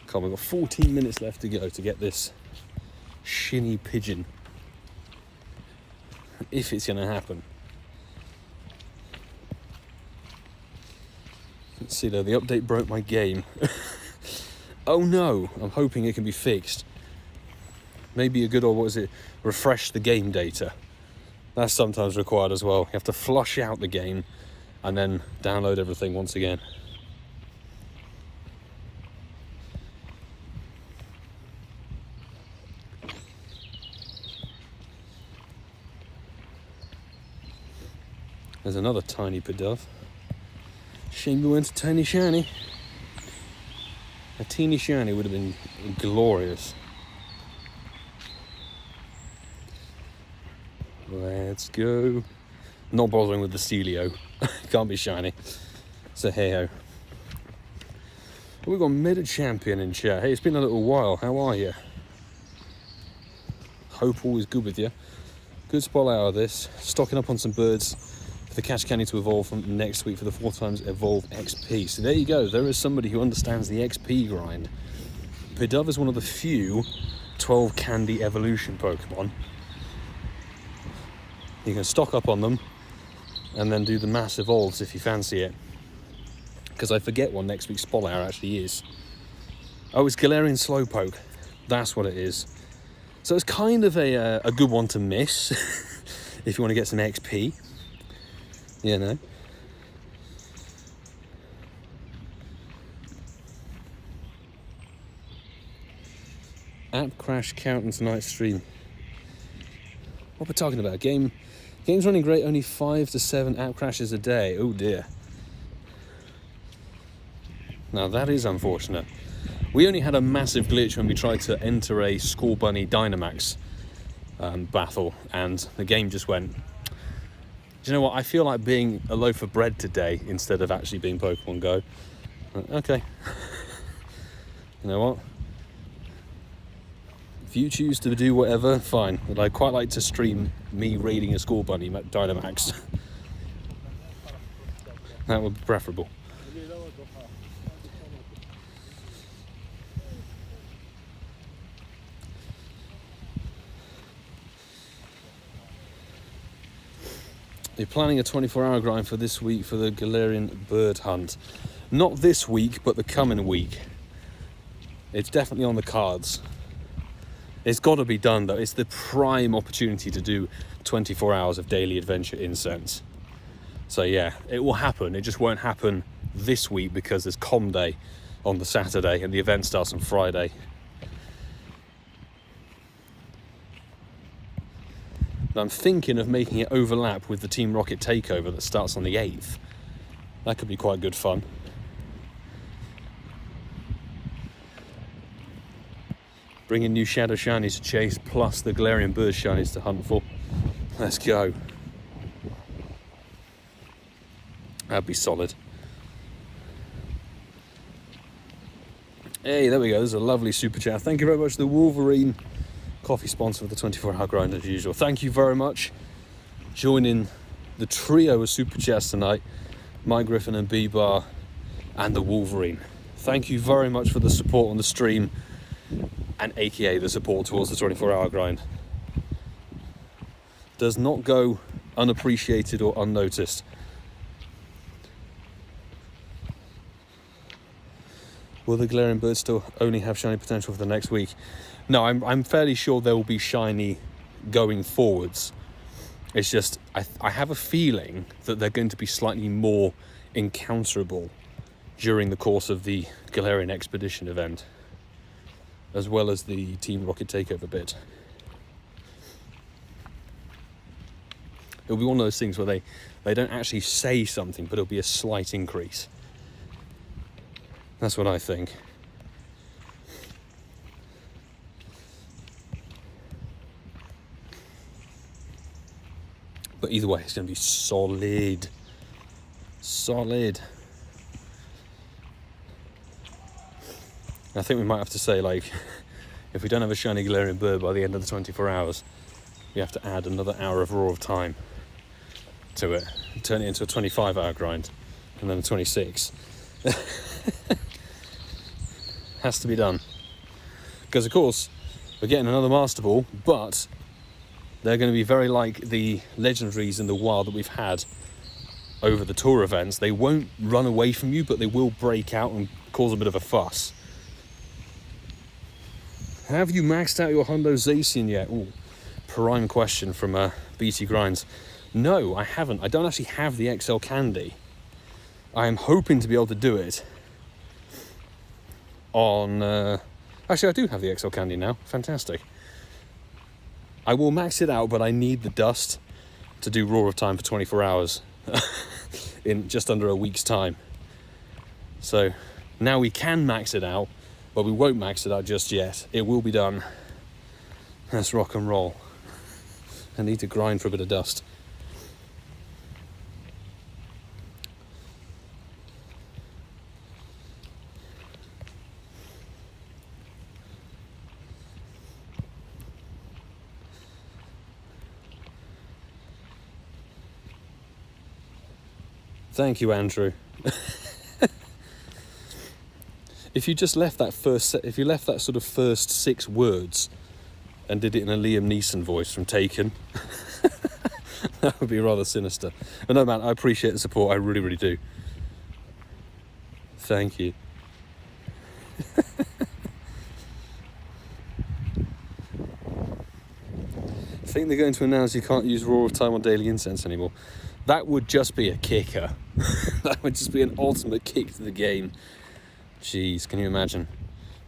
Speaker 1: Come on, we've got 14 minutes left to go to get this shinny pigeon. If it's going to happen. Let's see though, the update broke my game. Oh no, I'm hoping it can be fixed. Maybe a good old, refresh the game data. That's sometimes required as well. You have to flush out the game and then download everything once again. There's another tiny Pidove. Shame we weren't a tiny shiny. A teeny shiny would have been glorious. Let's go. Not bothering with the Celio. Can't be shiny. So hey-ho. We've got Mid Champion in chat. Hey, it's been a little while. How are you? Hope all is good with you. Good spot out of this. Stocking up on some birds for the catch candy to evolve from next week for the 4x evolve XP. So there you go. There is somebody who understands the XP grind. Pidove is one of the few 12 candy evolution Pokemon. You can stock up on them and then do the mass evolves if you fancy it. Because I forget what next week's Spolaire actually is. Oh, it's Galarian Slowpoke. That's what it is. So it's kind of a good one to miss if you want to get some XP. You know. App crash count in tonight's stream. What we're talking about? Game's running great. Only 5 to 7 app crashes a day. Oh dear. Now that is unfortunate. We only had a massive glitch when we tried to enter a School Bunny Dynamax battle, and the game just went, do you know what, I feel like being a loaf of bread today instead of actually being Pokemon Go. Okay. You know what? If you choose to do whatever, fine. But I'd quite like to stream me raiding a School Bunny Dynamax. That would be preferable. You're planning a 24-hour grind for this week for the Galarian bird hunt. Not this week, but the coming week. It's definitely on the cards. It's got to be done, though. It's the prime opportunity to do 24 hours of daily adventure incense. So yeah, it will happen. It just won't happen this week because there's Com Day on the Saturday and the event starts on Friday. I'm thinking of making it overlap with the Team Rocket takeover that starts on the 8th. That could be quite good fun. Bringing new Shadow Shinies to chase, plus the Galarian Bird Shinies to hunt for. Let's go. That'd be solid. Hey, there we go. There's a lovely super chat. Thank you very much, the Wolverine coffee sponsor of the 24-hour grind as usual. Thank you very much. Joining the trio of super chats tonight, Mike Griffin and B-Bar and the Wolverine. Thank you very much for the support on the stream and aka the support towards the 24-hour grind. Does not go unappreciated or unnoticed. Will the Galarian bird still only have shiny potential for the next week? No, I'm fairly sure there will be shiny going forwards. It's just, I have a feeling that they're going to be slightly more encounterable during the course of the Galarian Expedition event, as well as the Team Rocket takeover bit. It'll be one of those things where they don't actually say something, but it'll be a slight increase. That's what I think. But either way, it's going to be solid. Solid. I think we might have to say, like, if we don't have a shiny Galarian bird by the end of the 24 hours, we have to add another hour of Roar of Time to it, and turn it into a 25-hour grind, and then a 26. Has to be done. Because, of course, we're getting another Master Ball, but they're going to be very like the legendaries in the wild that we've had over the tour events. They won't run away from you, but they will break out and cause a bit of a fuss. Have you maxed out your Hundo Zacian yet? Ooh, prime question from BT Grinds. No, I haven't. I don't actually have the XL Candy. I am hoping to be able to do it on... Actually, I do have the XL Candy now. Fantastic. I will max it out, but I need the dust to do Roar of Time for 24 hours in just under a week's time. So now we can max it out, but we won't max it out just yet. It will be done. Let's rock and roll. I need to grind for a bit of dust. Thank you, Andrew. If you just left that if you left that sort of first 6 words and did it in a Liam Neeson voice from Taken, that would be rather sinister. But no, man, I appreciate the support. I really, really do. Thank you. I think they're going to announce you can't use Roar of Time on daily incense anymore. That would just be a kicker. That would just be an ultimate kick to the game. Jeez, can you imagine?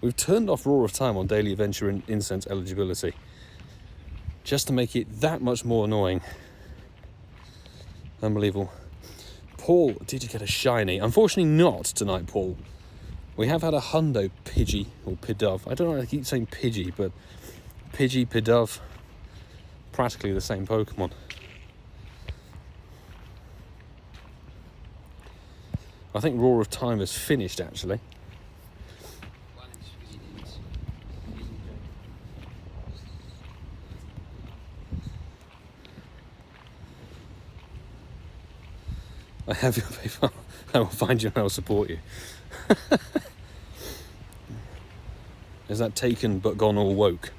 Speaker 1: We've turned off Roar of Time on daily adventure and incense eligibility, just to make it that much more annoying. Unbelievable. Paul, did you get a shiny? Unfortunately not tonight, Paul. We have had a hundo Pidgey, or Pidove. I don't know, I keep saying Pidgey, but Pidgey, Pidove, practically the same Pokemon. I think Roar of Time is finished, actually. I have your PayPal. I will find you and I will support you. Is that Taken but gone all woke?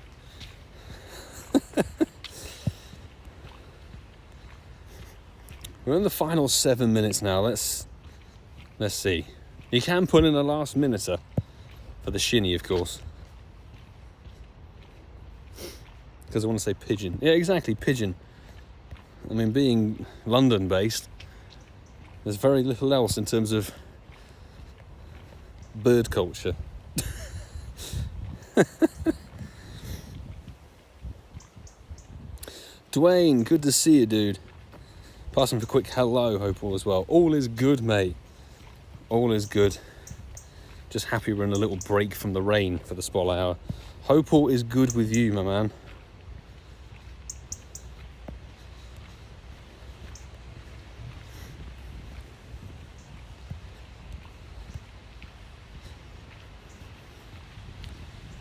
Speaker 1: We're in the final 7 minutes now. Let's see. You can put in a last minuter for the shinny, of course. Because I want to say pigeon. Yeah, exactly, pigeon. I mean, being London-based, there's very little else in terms of bird culture. Dwayne, good to see you, dude. Passing for a quick hello, hope all is well. All is good, mate. All is good. Just happy we're in a little break from the rain for the spotlight hour. Hope all is good with you, my man.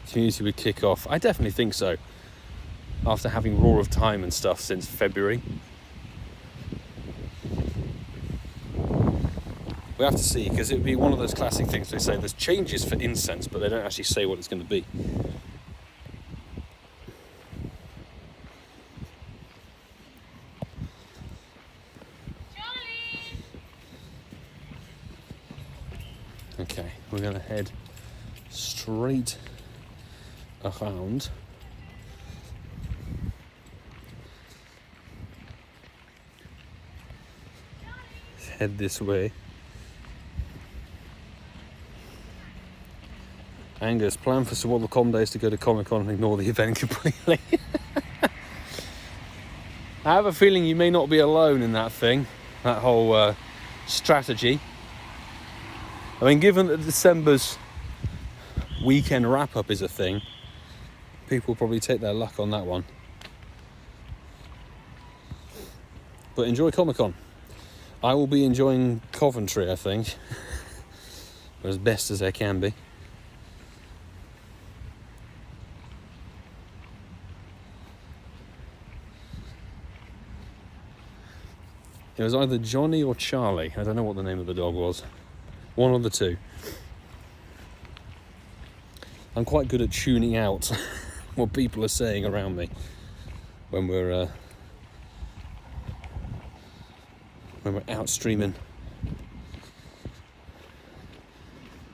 Speaker 1: Community would kick off. I definitely think so. After having Roar of Time and stuff since February. We have to see, because it would be one of those classic things they say there's changes for incense, but they don't actually say what it's going to be. Okay, we're going to head straight around. Let's head this way. Angus, plan for Swallow days to go to Comic-Con and ignore the event completely. I have a feeling you may not be alone in that thing, that whole strategy. I mean, given that December's weekend wrap-up is a thing, people will probably take their luck on that one. But enjoy Comic-Con. I will be enjoying Coventry, I think, as best as I can be. It was either Johnny or Charlie. I don't know what the name of the dog was. One of the two. I'm quite good at tuning out what people are saying around me when we're out streaming.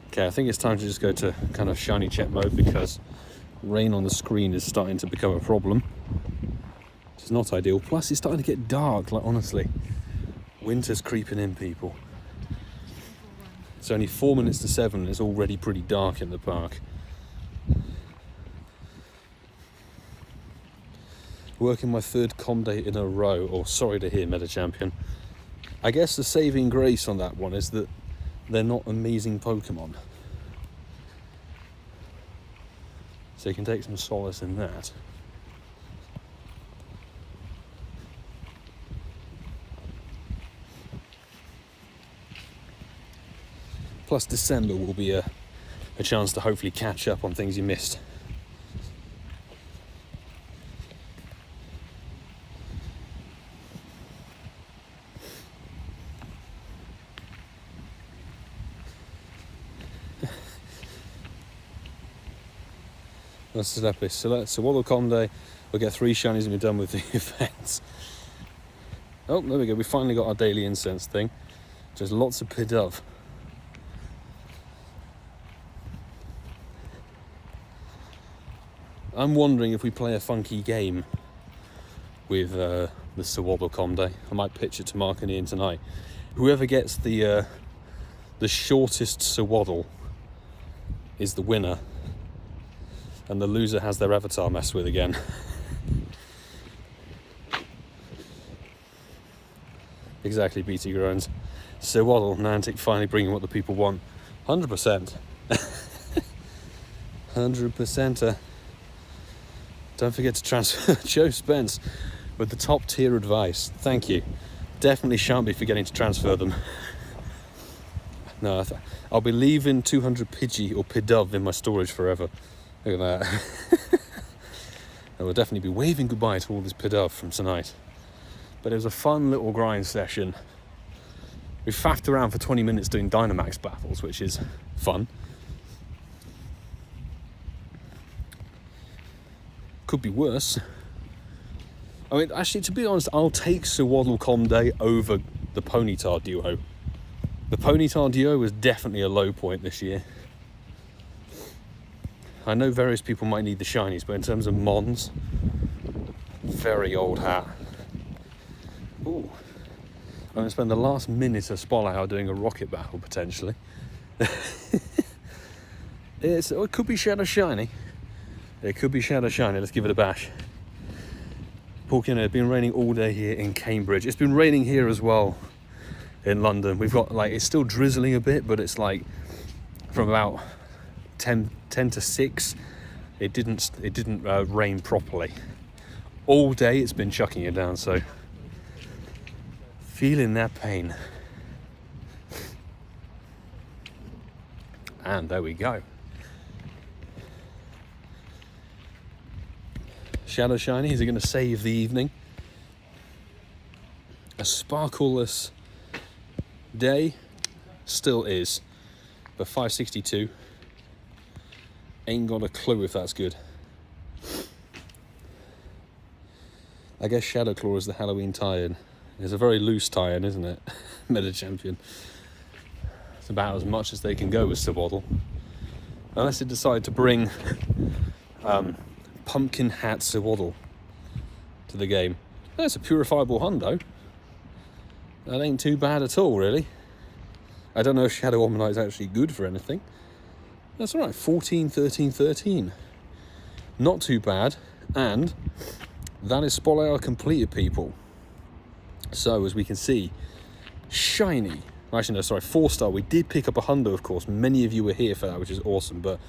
Speaker 1: Okay, I think it's time to just go to kind of shiny check mode because rain on the screen is starting to become a problem. It's not ideal. Plus, it's starting to get dark. Like, honestly, winter's creeping in, people. It's only 4 minutes to 7 and it's already pretty dark in the park. Working my third com day in a row. Oh, sorry to hear, Meta Champion. I guess the saving grace on that one is that they're not amazing Pokemon. So you can take some solace in that. Plus December will be a chance to hopefully catch up on things you missed. That's the episode. So Waddle Conde, we'll get 3 shinies and we're done with the events. Oh, there we go. We finally got our daily incense thing. Just lots of Pidove. I'm wondering if we play a funky game with the Waddle Conde. I might pitch it to Mark and Ian tonight. Whoever gets the shortest Swaddle is the winner. And the loser has their avatar messed with again. Exactly, BT Groans. So Waddle, Niantic finally bringing what the people want. 100%. 100%. Don't forget to transfer Joe Spence with the top tier advice. Thank you. Definitely shan't be forgetting to transfer them. No, I'll be leaving 200 Pidgey or Pidove in my storage forever. Look at that. I will definitely be waving goodbye to all this Pidove from tonight. But it was a fun little grind session. We faffed around for 20 minutes doing Dynamax battles, which is fun. Could be worse. I mean, actually, to be honest, I'll take Swaddle Conde over the Ponyta duo. The Ponyta duo was definitely a low point this year. I know various people might need the shinies, but in terms of Mons, very old hat. Ooh. I'm going to spend the last minute of Spolhour doing a rocket battle, potentially. It could be Shadow Shiny. It could be Shadow Shiny. Let's give it a bash. It's been raining all day here in Cambridge. It's been raining here as well in London. We've got, it's still drizzling a bit, but it's from about 10 to 6, it didn't rain properly. All day it's been chucking it down, so feeling that pain. And there we go. Shadow Shiny, is it going to save the evening? A sparkleless day still is, but 562. Ain't got a clue if that's good. I guess Shadow Claw is the Halloween tie-in. It's a very loose tie-in, isn't it? Meta Champion. It's about as much as they can go with Swaddle. Unless they decide to bring Pumpkin Hat Swaddle to the game. That's a purifiable hundo. That ain't too bad at all, really. I don't know if Shadow Omanyte is actually good for anything. That's alright, 14, 13, 13. Not too bad. And that is Spolhour completed, people. So, as we can see, shiny. Actually, no, sorry, 4-star. We did pick up a hundo, of course. Many of you were here for that, which is awesome. But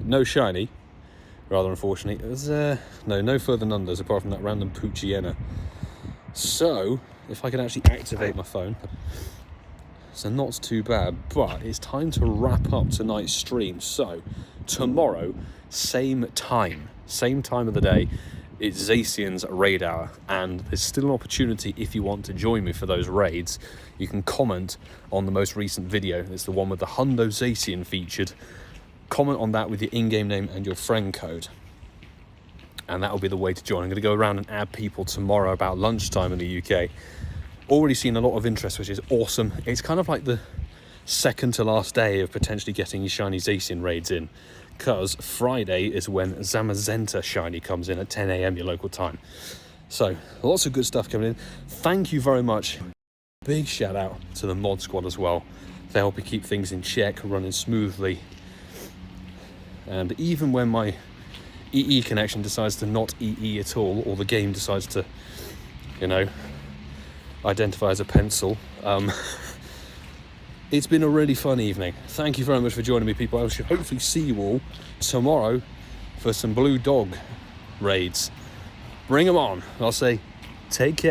Speaker 1: no shiny, rather unfortunately. It was, no further numbers apart from that random Poochyena. So, if I can actually activate my phone. So not too bad, but it's time to wrap up tonight's stream. So, tomorrow, same time of the day, it's Zacian's raid hour, and there's still an opportunity if you want to join me for those raids. You can comment on the most recent video. It's the one with the Hundo Zacian featured. Comment on that with your in-game name and your friend code. And that will be the way to join. I'm going to go around and add people tomorrow about lunchtime in the UK. Already seen a lot of interest, which is awesome. It's kind of like the second to last day of potentially getting your shiny Zacian raids in, because Friday is when Zamazenta shiny comes in at 10 AM your local time. So lots of good stuff coming in. Thank you very much. Big shout out to the mod squad as well. They help me keep things in check, running smoothly. And even when my EE connection decides to not EE at all, or the game decides to, identify as a pencil. It's been a really fun evening. Thank you very much for joining me, people. I should hopefully see you all tomorrow for some blue dog raids. Bring them on. I'll say take care.